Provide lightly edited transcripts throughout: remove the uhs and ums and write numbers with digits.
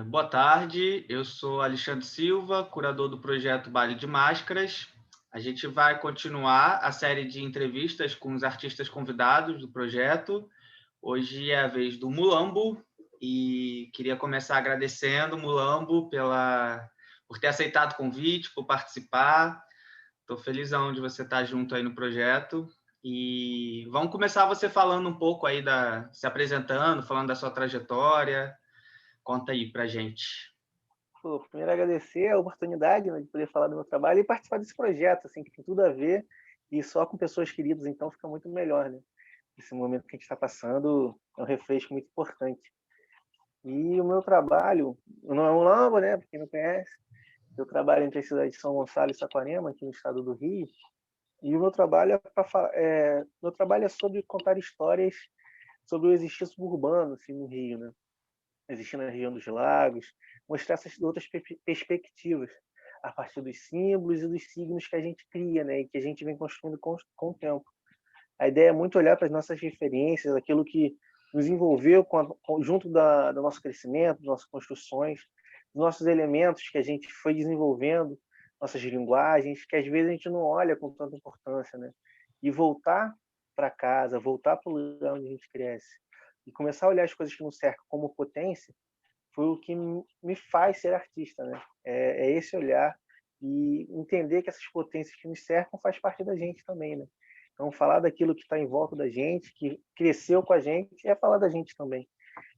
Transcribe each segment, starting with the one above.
Boa tarde, eu sou Alexandre Silva, curador do projeto Baile de Máscaras. A gente vai continuar a série de entrevistas com os artistas convidados do projeto. Hoje é a vez do Mulambo e queria começar agradecendo, Mulambo, por ter aceitado o convite, por participar. Estou felizão de você estar junto aí no projeto. E vamos começar você falando um pouco aí, se apresentando, falando da sua trajetória. Conta aí pra gente. Pô, primeiro agradecer a oportunidade, né, de poder falar do meu trabalho e participar desse projeto, assim, que tem tudo a ver e só com pessoas queridas, então fica muito melhor, né? Esse momento que a gente está passando é um refresco muito importante. E o meu trabalho, não é um Lambo, né? Para quem não conhece, eu trabalho entre as cidades de São Gonçalo e Saquarema, aqui no estado do Rio. E o meu trabalho meu trabalho é sobre contar histórias sobre o existir suburbano, assim, no Rio, né? Existir na região dos lagos, mostrar essas outras perspectivas a partir dos símbolos e dos signos que a gente cria, né, e que a gente vem construindo com o tempo. A ideia é muito olhar para as nossas referências, aquilo que nos envolveu junto do nosso crescimento, das nossas construções, dos nossos elementos que a gente foi desenvolvendo, nossas linguagens, que às vezes a gente não olha com tanta importância, né? E voltar para casa, voltar para o lugar onde a gente cresce e começar a olhar as coisas que nos cercam como potência, foi o que me faz ser artista, né? É esse olhar e entender que essas potências que nos cercam faz parte da gente também, né? Então, falar daquilo que está em volta da gente, que cresceu com a gente, é falar da gente também.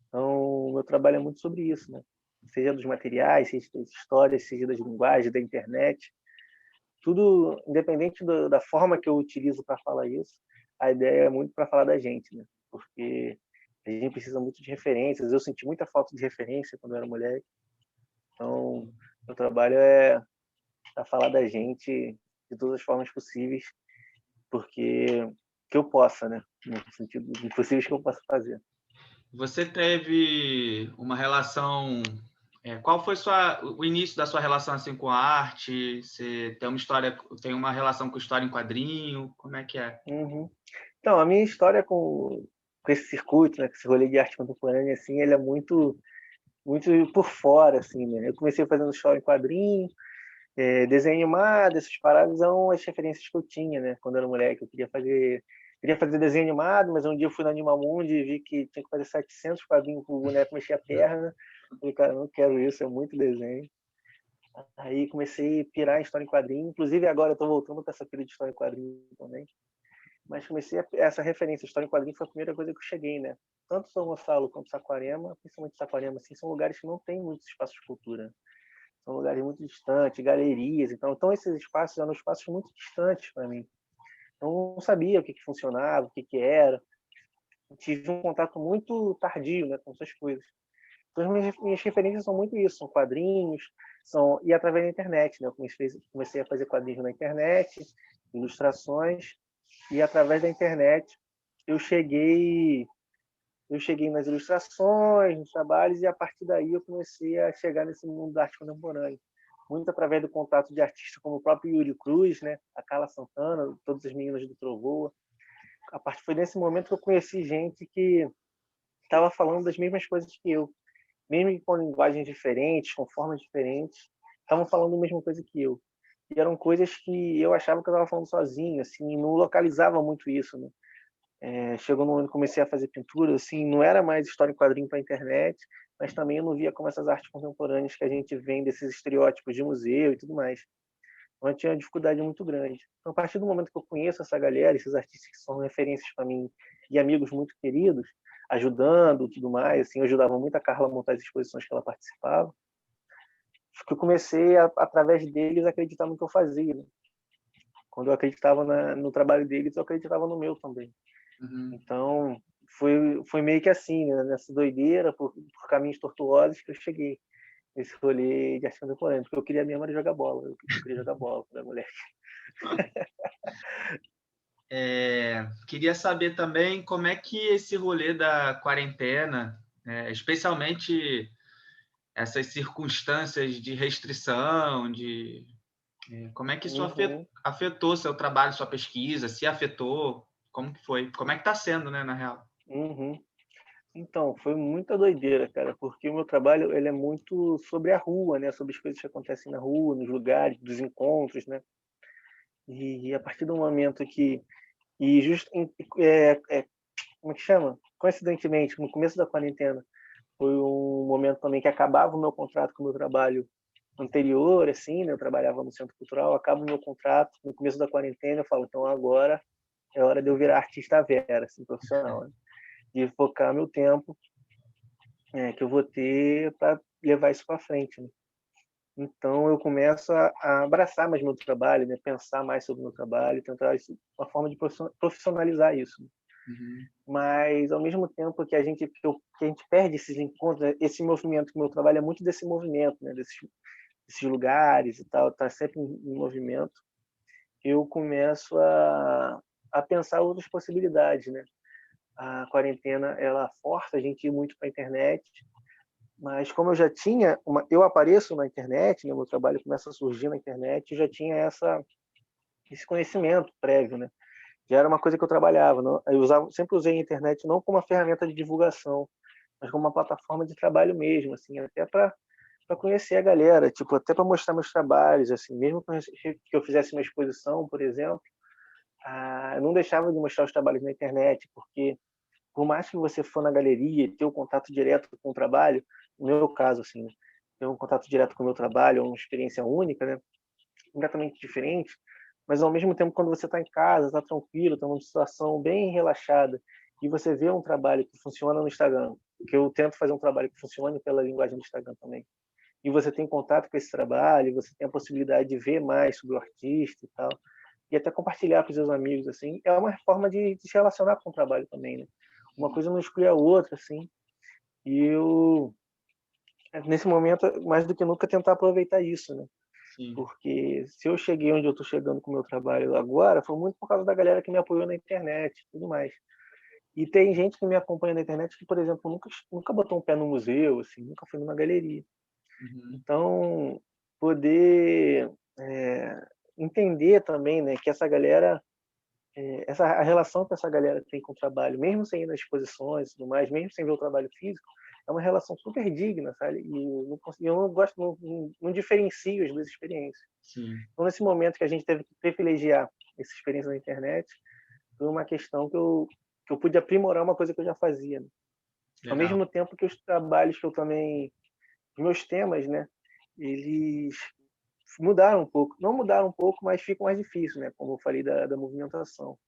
Então, o meu trabalho é muito sobre isso, né? Seja dos materiais, seja das histórias, seja das linguagens, da internet. Tudo, independente da forma que eu utilizo para falar isso, a ideia é muito para falar da gente, né? Porque a gente precisa muito de referências. Eu senti muita falta de referência quando eu era mulher. Então, meu trabalho é para falar da gente de todas as formas possíveis, porque que eu possa, né? No sentido impossíveis que eu possa fazer. Você teve uma relação. Qual foi o início da sua relação assim com a arte? Você tem uma relação com história em quadrinho? Como é que é? Uhum. Então, a minha história com esse circuito, né, com esse rolê de arte contemporânea, assim, ele é muito por fora, assim, né? Eu comecei fazendo história em quadrinho, desenho animado, essas paradas são as referências que eu tinha, né? Quando eu era moleque, eu queria fazer desenho animado, mas um dia eu fui no Animamundi e vi que tinha que fazer 700 quadrinhos pro boneco mexer a perna. Falei, cara, não quero isso, é muito desenho. Aí comecei a pirar em história em quadrinho, inclusive agora eu tô voltando com essa pira de história em quadrinho também. Mas essa referência, história em quadrinho foi a primeira coisa que eu cheguei, né? Tanto São Gonçalo quanto Saquarema, principalmente Saquarema, assim, são lugares que não tem muitos espaços de cultura. São lugares muito distantes, galerias. Então esses espaços eram espaços muito distantes para mim. Então, eu não sabia o que funcionava, o que era. Eu tive um contato muito tardio, né, com essas coisas. Então, as minhas referências são muito isso, são quadrinhos, e através da internet, né? Eu comecei a fazer quadrinhos na internet, ilustrações, e através da internet eu cheguei eu cheguei nas ilustrações, nos trabalhos, e a partir daí eu comecei a chegar nesse mundo da arte contemporânea. Muito através do contato de artistas como o próprio Yuri Cruz, né? A Carla Santana, todas as meninas do Trovoa. Foi nesse momento que eu conheci gente que estava falando das mesmas coisas que eu, mesmo com linguagens diferentes, com formas diferentes, estavam falando a mesma coisa que eu. E eram coisas que eu achava que eu estava falando sozinho, assim, não localizava muito isso, né? Chegou no momento que comecei a fazer pintura, assim, não era mais história em quadrinho para a internet, mas também eu não via como essas artes contemporâneas que a gente vê desses estereótipos de museu e tudo mais. Então eu tinha uma dificuldade muito grande. Então, a partir do momento que eu conheço essa galera, esses artistas que são referências para mim e amigos muito queridos, ajudando e tudo mais, assim, eu ajudava muito a Carla a montar as exposições que ela participava, que eu comecei, através deles, a acreditar no que eu fazia. Né? Quando eu acreditava no trabalho deles, eu acreditava no meu também. Uhum. Então, foi meio que assim, né? Nessa doideira, por caminhos tortuosos, que eu cheguei nesse rolê de arte contemporânea, porque eu queria mesmo era jogar bola, eu queria jogar bola quando era moleque. Queria saber também como é que esse rolê da quarentena, especialmente essas circunstâncias de restrição, como é que isso Uhum. afetou seu trabalho, sua pesquisa, se afetou, como que foi? Como é que está sendo, né, na real? Uhum. Então, foi muita doideira, cara, porque o meu trabalho ele é muito sobre a rua, né? Sobre as coisas que acontecem na rua, nos lugares, dos encontros, né? E a partir do momento que e justo como é que chama? Coincidentemente, no começo da quarentena, foi um momento também que acabava o meu contrato com o meu trabalho anterior, assim, né? Eu trabalhava no Centro Cultural, acaba o meu contrato no começo da quarentena, eu falo, então agora é hora de eu virar artista vera, assim, profissional, né? De focar meu tempo que eu vou ter para levar isso para frente, né? Então eu começo a abraçar mais meu trabalho, né? Pensar mais sobre o meu trabalho, tentar uma forma de profissionalizar isso. Uhum. Mas ao mesmo tempo que a gente perde esses encontros, né? Esse movimento, que o meu trabalho é muito desse movimento, né? Desses lugares e tal, tá sempre em movimento. Eu começo a pensar outras possibilidades, né? A quarentena ela força a gente ir muito para a internet, mas como eu já tinha eu apareço na internet, né? Meu trabalho começa a surgir na internet, eu já tinha esse conhecimento prévio, né? Já era uma coisa que eu trabalhava, não? Sempre usei a internet não como uma ferramenta de divulgação, mas como uma plataforma de trabalho mesmo, assim, até para conhecer a galera, tipo, até para mostrar meus trabalhos, assim, mesmo que eu fizesse uma exposição, por exemplo, eu não deixava de mostrar os trabalhos na internet, porque por mais que você for na galeria e ter um contato direto com o trabalho, no meu caso, assim, né, ter um contato direto com o meu trabalho é uma experiência única, né? Completamente diferente, mas ao mesmo tempo, quando você está em casa, está tranquilo, está numa situação bem relaxada, e você vê um trabalho que funciona no Instagram, que eu tento fazer um trabalho que funcione pela linguagem do Instagram também, e você tem contato com esse trabalho, você tem a possibilidade de ver mais sobre o artista e tal, e até compartilhar com os seus amigos, assim, é uma forma de se relacionar com o trabalho também, né? Uma coisa não exclui a outra, assim, e eu, nesse momento, mais do que nunca, tentar aproveitar isso, né? Sim. Porque se eu cheguei onde eu estou chegando com o meu trabalho agora, foi muito por causa da galera que me apoiou na internet e tudo mais. E tem gente que me acompanha na internet que, por exemplo, nunca botou um pé no museu, assim, nunca foi numa galeria. Uhum. Então, poder entender também, né, que essa galera, a relação que essa galera tem com o trabalho, mesmo sem ir nas exposições e tudo mais, mesmo sem ver o trabalho físico, é uma relação super digna, sabe? E eu não gosto, não diferencio as duas experiências. Sim. Então, nesse momento que a gente teve que privilegiar essa experiência na internet, foi uma questão que eu pude aprimorar uma coisa que eu já fazia, né? Ao Legal. mesmo tempo que os trabalhos que eu também, os meus temas, né, eles mudaram um pouco. Não mudaram um pouco, mas ficam mais difíceis, né, como eu falei da movimentação.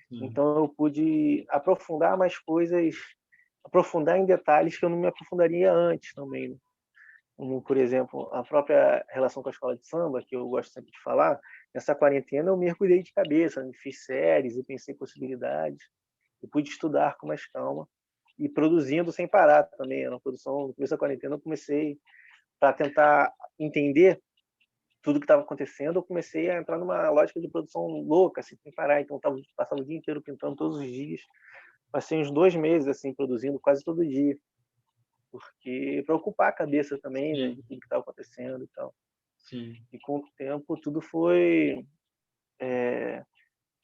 Sim. Então, eu pude aprofundar mais coisas, aprofundar em detalhes que eu não me aprofundaria antes também, né? Como, por exemplo, a própria relação com a escola de samba, que eu gosto sempre de falar, nessa quarentena eu mergulhei de cabeça, né? Fiz séries e pensei em possibilidades, e pude estudar com mais calma e produzindo sem parar também. Na produção, no começo da quarentena, eu comecei para tentar entender tudo que estava acontecendo, eu comecei a entrar numa lógica de produção louca, assim, sem parar. Então, eu passava o dia inteiro pintando todos os dias. Passei uns 2 meses assim produzindo quase todo dia, porque para ocupar a cabeça também, né, Sim. de tudo que estava acontecendo e tal. Sim. E com o tempo tudo foi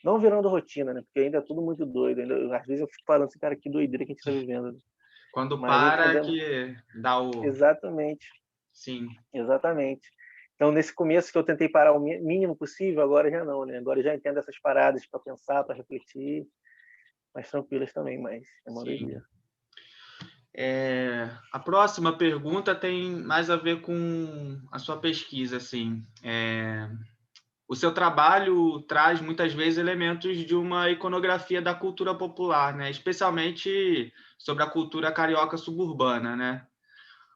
não virando rotina, né? Porque ainda é tudo muito doido. Às vezes eu fico falando assim, cara, que doideira que a gente está vivendo. Né? Quando Mas para entendendo que dá o. exatamente, Sim. exatamente. Então, nesse começo que eu tentei parar o mínimo possível, agora já não, né? Agora eu já entendo essas paradas para pensar, para refletir, mais tranquilas também, mas é uma Sim. doideira. A próxima pergunta tem mais a ver com a sua pesquisa, assim. O seu trabalho traz muitas vezes elementos de uma iconografia da cultura popular, né? Especialmente sobre a cultura carioca suburbana, né?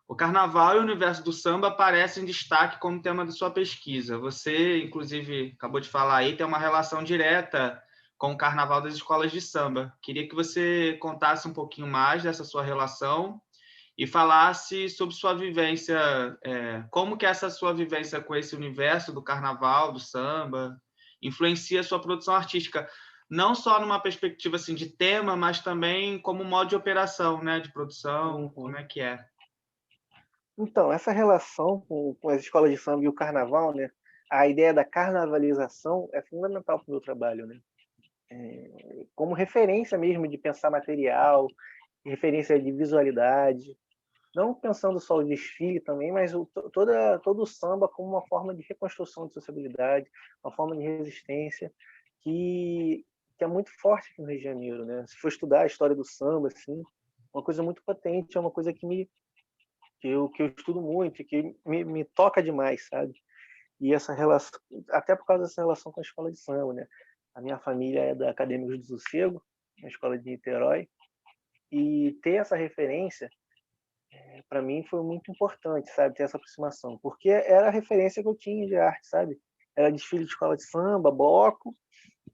O carnaval e o universo do samba aparecem em destaque como tema da sua pesquisa. Você, inclusive, acabou de falar aí, tem uma relação direta com o carnaval das escolas de samba. Queria que você contasse um pouquinho mais dessa sua relação e falasse sobre sua vivência, como que essa sua vivência com esse universo do carnaval, do samba, influencia a sua produção artística, não só numa perspectiva assim de tema, mas também como modo de operação, né, de produção, como Uhum. é que é? Então, essa relação com as escolas de samba e o carnaval, né? A ideia da carnavalização é fundamental para o meu trabalho, né? Como referência mesmo de pensar material, referência de visualidade, não pensando só o desfile também, mas todo o samba como uma forma de reconstrução de sociabilidade, uma forma de resistência que, que é muito forte aqui no Rio de Janeiro, né? Se for estudar a história do samba, assim, uma coisa muito patente, é uma coisa que eu estudo muito, que me toca demais, sabe? E essa relação, até por causa dessa relação com a escola de samba, né? A minha família é da Acadêmicos do Sossego, na escola de Niterói, e ter essa referência para mim foi muito importante, sabe, ter essa aproximação, porque era a referência que eu tinha de arte, sabe? Era desfile de escola de samba, bloco,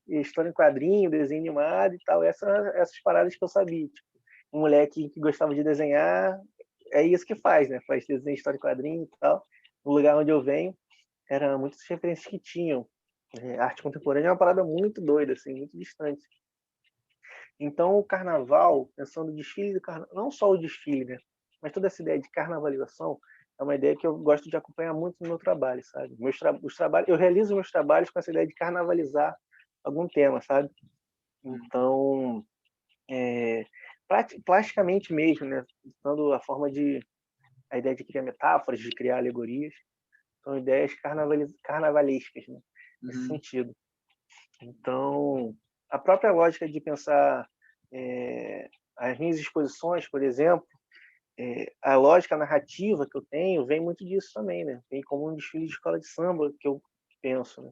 história em quadrinho, desenho animado e tal, essas paradas que eu sabia. Tipo, um moleque que gostava de desenhar, é isso que faz, né? Faz desenho, história em quadrinho e tal. No lugar onde eu venho, eram muitas referências que tinham. Arte contemporânea é uma parada muito doida, assim, muito distante. Então, o carnaval, pensando no desfile do carnaval, não só o desfile, né? Mas toda essa ideia de carnavalização é uma ideia que eu gosto de acompanhar muito no meu trabalho, sabe? Os trabalhos, eu realizo meus trabalhos com essa ideia de carnavalizar algum tema, sabe? Então, é, plasticamente mesmo, né? Usando a ideia de criar metáforas, de criar alegorias, são ideias carnavalescas, né? Nesse sentido. Então, a própria lógica de pensar as minhas exposições, por exemplo, a lógica narrativa que eu tenho vem muito disso também, né? Vem como um desfile de escola de samba que eu penso, né?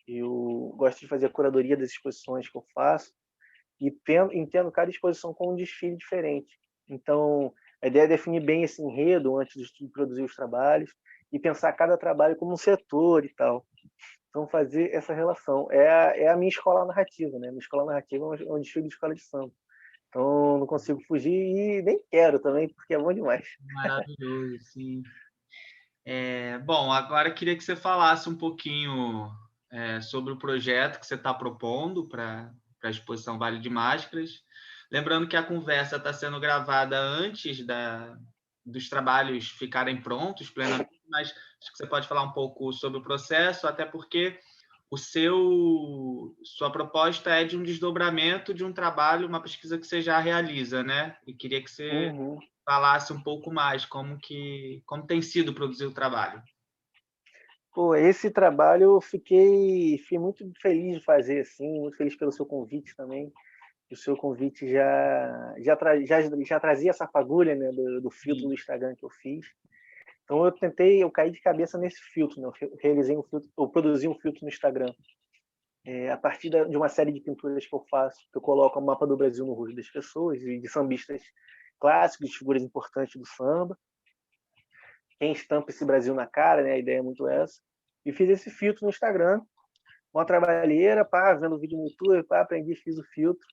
Eu gosto de fazer a curadoria das exposições que eu faço e entendo cada exposição como um desfile diferente. Então, a ideia é definir bem esse enredo antes de produzir os trabalhos e pensar cada trabalho como um setor e tal. Então, fazer essa relação. É a minha escola narrativa, né? Minha escola narrativa é um desfile de escola de samba. Então, não consigo fugir e nem quero também, porque é bom demais. Maravilhoso, sim. Bom, agora eu queria que você falasse um pouquinho sobre o projeto que você está propondo para a exposição Vale de Máscaras. Lembrando que a conversa está sendo gravada antes dos trabalhos ficarem prontos plenamente, mas acho que você pode falar um pouco sobre o processo, até porque sua proposta é de um desdobramento de um trabalho, uma pesquisa que você já realiza, né? E queria que você falasse um pouco mais como tem sido produzir o trabalho. Pô, esse trabalho eu fiquei muito feliz de fazer, assim, muito feliz pelo seu convite também. O seu convite já trazia essa fagulha, né, do filtro do Instagram que eu fiz. Então eu caí de cabeça nesse filtro, né? Eu produzi um filtro no Instagram. A partir de uma série de pinturas que eu faço, que eu coloco o mapa do Brasil no rosto das pessoas, e de sambistas clássicos, de figuras importantes do samba. Quem estampa esse Brasil na cara, né? A ideia é muito essa. E fiz esse filtro no Instagram, uma trabalheira, pá, vendo o vídeo no YouTube, pá, aprendi, fiz o filtro.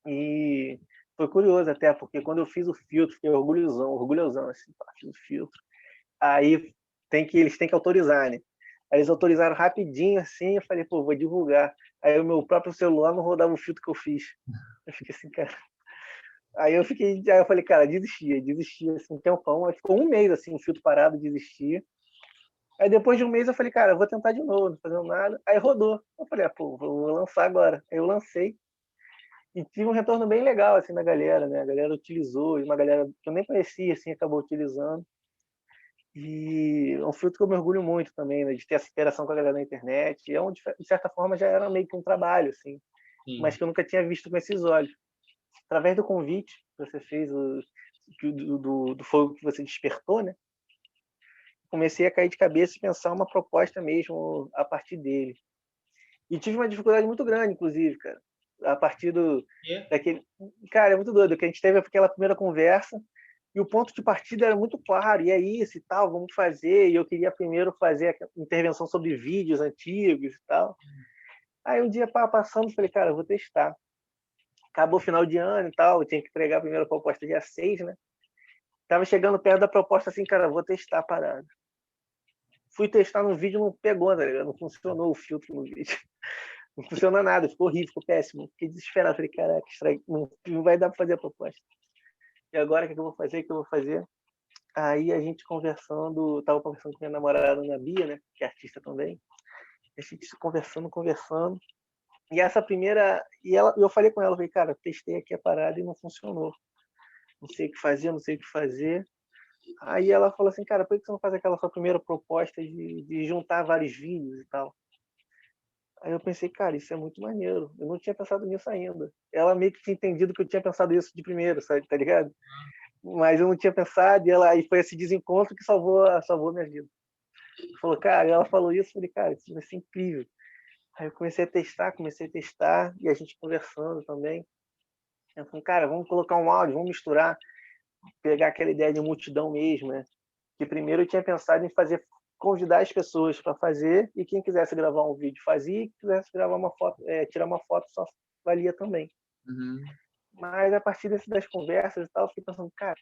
E foi curioso até, porque quando eu fiz o filtro, fiquei orgulhosão, assim, pá, fiz o filtro. Aí eles têm que autorizar, né? Aí eles autorizaram rapidinho, assim, eu falei, pô, vou divulgar. Aí o meu próprio celular não rodava o filtro que eu fiz. Eu fiquei assim, cara. Aí eu falei, cara, desistia, assim, um tempão. Aí ficou um mês, assim, o filtro parado, desistia. Aí depois de um mês eu falei, cara, eu vou tentar de novo, não fazendo nada. Aí rodou. Eu falei, pô, vou lançar agora. Aí eu lancei. E tive um retorno bem legal, assim, da galera, né? A galera utilizou, e uma galera que eu nem conhecia, assim, acabou utilizando. E é um filtro que eu me orgulho muito também, né? De ter essa interação com a galera na internet. De certa forma, já era meio que um trabalho, assim. Sim. Mas que eu nunca tinha visto com esses olhos. Através do convite que você fez, do fogo que você despertou, né? Comecei a cair de cabeça e pensar uma proposta mesmo a partir dele. E tive uma dificuldade muito grande, inclusive, cara. A partir daquele... Cara, é muito doido, que a gente teve aquela primeira conversa e o ponto de partida era muito claro, e é isso e tal, vamos fazer. E eu queria primeiro fazer a intervenção sobre vídeos antigos e tal. Aí um dia passando, falei, cara, eu vou testar. Acabou o final de ano e tal, eu tinha que entregar a primeira proposta dia 6, né? Tava chegando perto da proposta assim, cara, eu vou testar a parada. Fui testar no vídeo, não pegou, tá ligado? Não funcionou o filtro no vídeo. Não funcionou nada, ficou horrível, ficou péssimo. Fiquei desesperado, falei, caraca, não vai dar para fazer a proposta. E agora o que eu vou fazer? O que eu vou fazer? Aí a gente tava conversando com minha namorada Ana Bia, né, que é artista também. A gente conversando. E essa primeira, eu falei com ela, falei, cara, testei aqui a parada e não funcionou. não sei o que fazer, não sei o que fazer. Aí ela falou assim, cara, por que você não faz aquela sua primeira proposta de juntar vários vídeos e tal? Aí eu pensei, cara, isso é muito maneiro. Eu não tinha pensado nisso ainda. Ela meio que tinha entendido que eu tinha pensado isso de primeiro, sabe? Tá ligado? Mas eu não tinha pensado, e foi esse desencontro que salvou minha vida. Falou, cara, ela falou isso, eu falei, cara, isso vai ser incrível. Aí eu comecei a testar, e a gente conversando também. Eu falei, cara, vamos colocar um áudio, vamos misturar, pegar aquela ideia de multidão mesmo, né? Que primeiro eu tinha pensado em convidar as pessoas para fazer, e quem quisesse gravar um vídeo fazia, e quem quisesse gravar uma foto, tirar uma foto só valia também. Uhum. Mas a partir das conversas e tal, eu fiquei pensando, cara,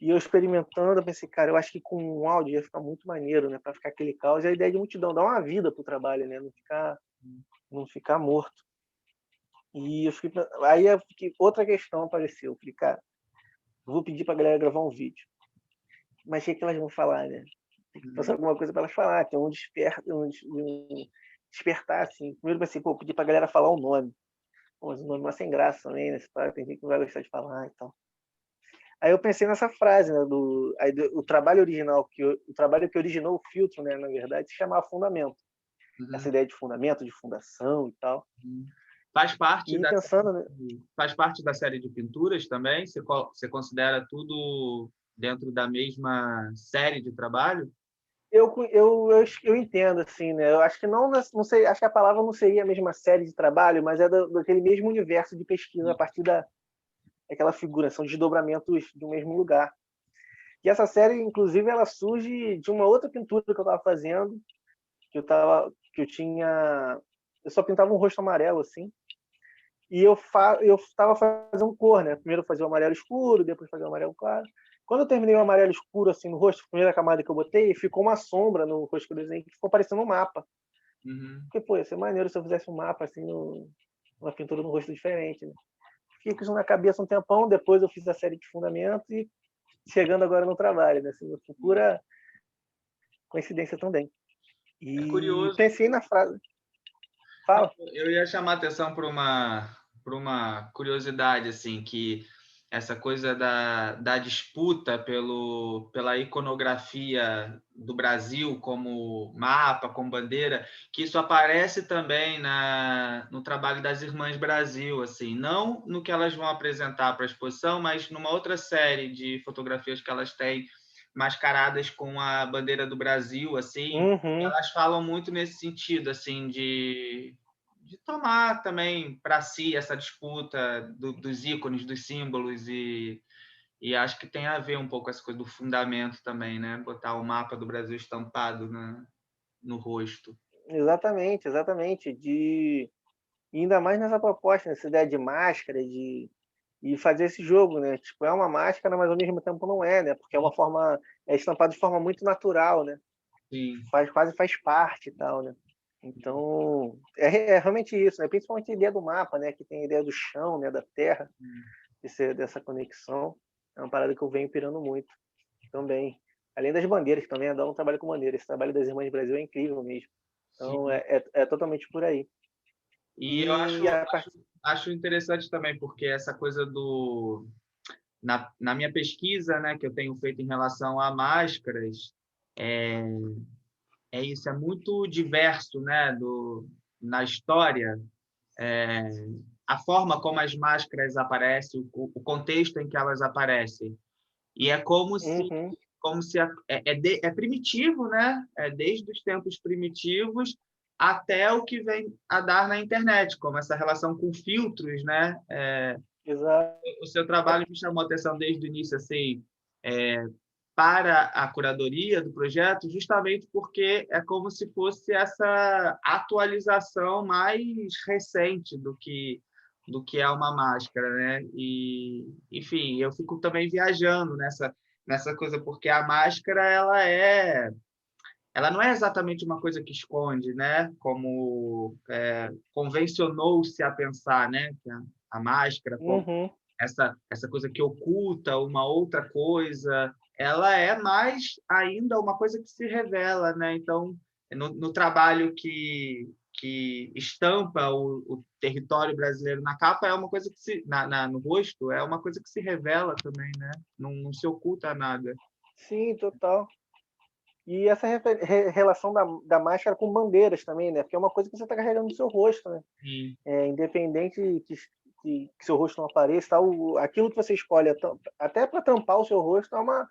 e eu experimentando, eu pensei, cara, eu acho que com um áudio ia ficar muito maneiro, né? Para ficar aquele caos, e a ideia de multidão, dar uma vida pro trabalho, né? Não ficar morto. E outra questão apareceu. Eu falei, cara, eu vou pedir pra galera gravar um vídeo. Mas o que elas vão falar, né? Tem que passar alguma coisa para elas falar, tem um despertar, assim. Primeiro eu pensei, pô, pedir pra galera falar o nome. Pô, mas o nome é sem graça também, né? Tem gente que não vai gostar de falar e tal. Aí eu pensei nessa frase, né? O trabalho original, o trabalho que originou o filtro, né? Na verdade, se chamava Fundamento. Essa Uhum. ideia de fundamento, de fundação e tal. Uhum. Faz parte E da pensando, né? faz parte da série de pinturas também? Você considera tudo dentro da mesma série de trabalho? Eu entendo, assim, né? Eu acho que não sei, acho que a palavra não seria a mesma série de trabalho, mas é daquele mesmo universo de pesquisa a partir daquela figura, são desdobramentos de um mesmo lugar. E essa série, inclusive, ela surge de uma outra pintura que eu estava fazendo, eu só pintava um rosto amarelo, assim, e eu estava fazendo cor, né? Primeiro eu fazia o amarelo escuro, depois fazia o amarelo claro. Quando eu terminei o amarelo escuro, assim, no rosto, a primeira camada que eu botei, ficou uma sombra no rosto que eu desenhei, que ficou parecendo um mapa. Uhum. Porque, pô, ia ser maneiro se eu fizesse um mapa, assim, uma pintura no rosto diferente, né? Fiquei com isso na cabeça um tempão, depois eu fiz a série de fundamentos e chegando agora no trabalho, né? Assim, pura coincidência também. É E curioso. pensei na frase. Não, Fala. eu ia chamar a atenção para uma curiosidade, assim, que essa coisa da disputa pela iconografia do Brasil como mapa, como bandeira, que isso aparece também no trabalho das Irmãs Brasil, assim, não no que elas vão apresentar para a exposição, mas numa outra série de fotografias que elas têm mascaradas com a bandeira do Brasil, assim, Uhum. elas falam muito nesse sentido, assim, de tomar também para si essa disputa dos ícones, dos símbolos, e acho que tem a ver um pouco essa coisa do fundamento também, né? Botar o mapa do Brasil estampado no rosto. Exatamente, exatamente. E ainda mais nessa proposta, nessa ideia de máscara, e fazer esse jogo, né? Tipo, é uma máscara, mas ao mesmo tempo não é, né? Porque é estampado de forma muito natural, né? Sim. Quase faz parte e tal, né? Então, é realmente isso, né? Principalmente a ideia do mapa, né? Que tem a ideia do chão, né? Da terra, dessa conexão. É uma parada que eu venho pirando muito também. Além das bandeiras, que também é dar um trabalho com bandeira. Esse trabalho das Irmãs do Brasil é incrível mesmo. Então, Sim. é totalmente por aí. E eu E a acho interessante também, porque essa coisa na minha pesquisa, né, que eu tenho feito em relação a máscaras, é isso, é muito diverso, né, na história, a forma como as máscaras aparecem, o contexto em que elas aparecem. E é Uhum. como se é primitivo, né? É desde os tempos primitivos até o que vem a dar na internet, como essa relação com filtros, né? Exato. O seu trabalho me chamou a atenção desde o início, assim, para a curadoria do projeto, justamente porque é como se fosse essa atualização mais recente do que é uma máscara, né? E, enfim, eu fico também viajando nessa coisa, porque a máscara ela não é exatamente uma coisa que esconde, né? Como convencionou-se a pensar, né? Que a máscara como Uhum. essa coisa que oculta uma outra coisa, ela é mais ainda uma coisa que se revela, né? Então, no trabalho que estampa o território brasileiro na capa é uma coisa que no rosto é uma coisa que se revela também, né? Não se oculta nada. Sim, total. E essa relação da máscara com bandeiras também, né? Porque é uma coisa que você está carregando no seu rosto, né? Sim. Independente que seu rosto não apareça, tal, aquilo que você escolhe, até para tampar o seu rosto, é uma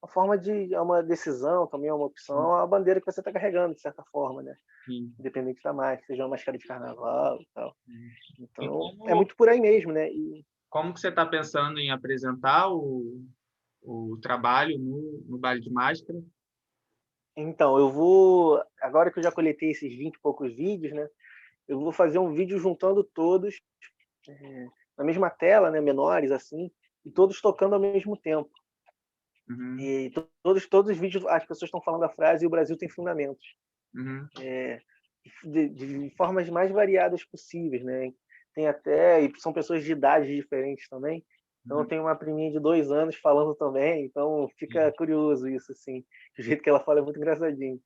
forma é uma decisão, também é uma opção, é uma bandeira que você está carregando, de certa forma, né? Sim. Independente da máscara, seja uma máscara de carnaval e tal. Então, E é muito por aí mesmo, né? como que você está pensando em apresentar o trabalho no Baile de Máscara? Então, eu vou, agora que eu já coletei esses 20 e poucos vídeos, né? Eu vou fazer um vídeo juntando todos na mesma tela, né? Menores, assim, e todos tocando ao mesmo tempo. Uhum. E todos os vídeos, as pessoas estão falando a frase e o Brasil tem fundamentos. Uhum. De formas mais variadas possíveis, né? Tem até, e são pessoas de idades diferentes também. Então, tem uma priminha de 2 anos falando também, então fica curioso isso, assim. O jeito que ela fala é muito engraçadinho.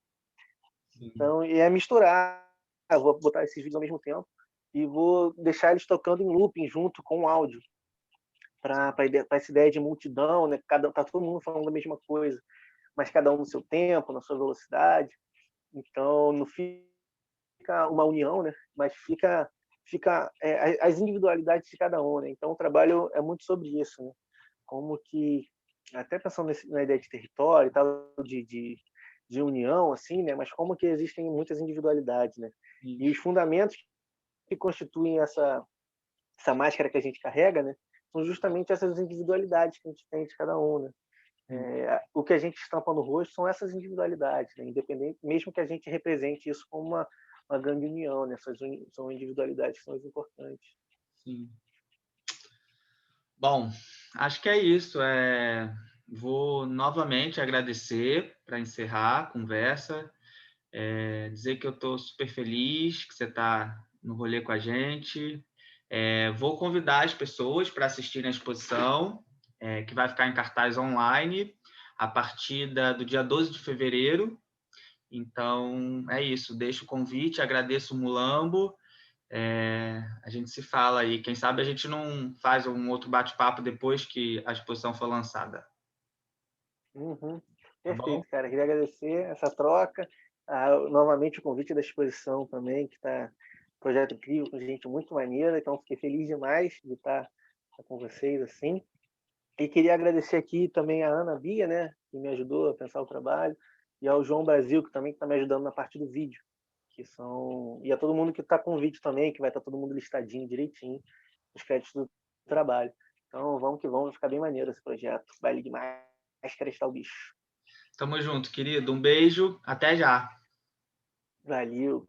Sim. Então, e é misturar. Eu vou botar esses vídeos ao mesmo tempo e vou deixar eles tocando em looping junto com o áudio, para essa ideia de multidão, né? Tá todo mundo falando a mesma coisa, mas cada um no seu tempo, na sua velocidade. Então, não fica uma união, né? Mas fica as individualidades de cada um, né? Então, o trabalho é muito sobre isso, né? Como que, até pensando na ideia de território e tal, de união, assim, né? Mas como que existem muitas individualidades, né? E os fundamentos que constituem essa máscara que a gente carrega, né? São justamente essas individualidades que a gente tem de cada um, né? O que a gente estampa no rosto são essas individualidades, né? Independente, mesmo que a gente represente isso como uma grande união, né? São individualidades que são as importantes. Sim. Bom, acho que é isso. Vou novamente agradecer para encerrar a conversa, dizer que eu estou super feliz que você está no rolê com a gente. Vou convidar as pessoas para assistirem a exposição, que vai ficar em cartaz online a partir do dia 12 de fevereiro. Então, é isso. Deixo o convite, agradeço o Mulambo. A gente se fala aí. Quem sabe a gente não faz um outro bate-papo depois que a exposição for lançada. Uhum. Tá bom? Perfeito, cara. Queria agradecer essa troca, novamente o convite da exposição também, que está projeto incrível, com gente muito maneira, então fiquei feliz demais de estar com vocês assim. E queria agradecer aqui também a Ana Bia, né, que me ajudou a pensar o trabalho, e ao João Brasil, que também está me ajudando na parte do vídeo, e a todo mundo que está com o vídeo também, que vai estar todo mundo listadinho direitinho, os créditos do trabalho. Então vamos que vamos, vai ficar bem maneiro esse projeto. Baile de Máscaras está o bicho. Tamo junto, querido. Um beijo. Até já. Valeu.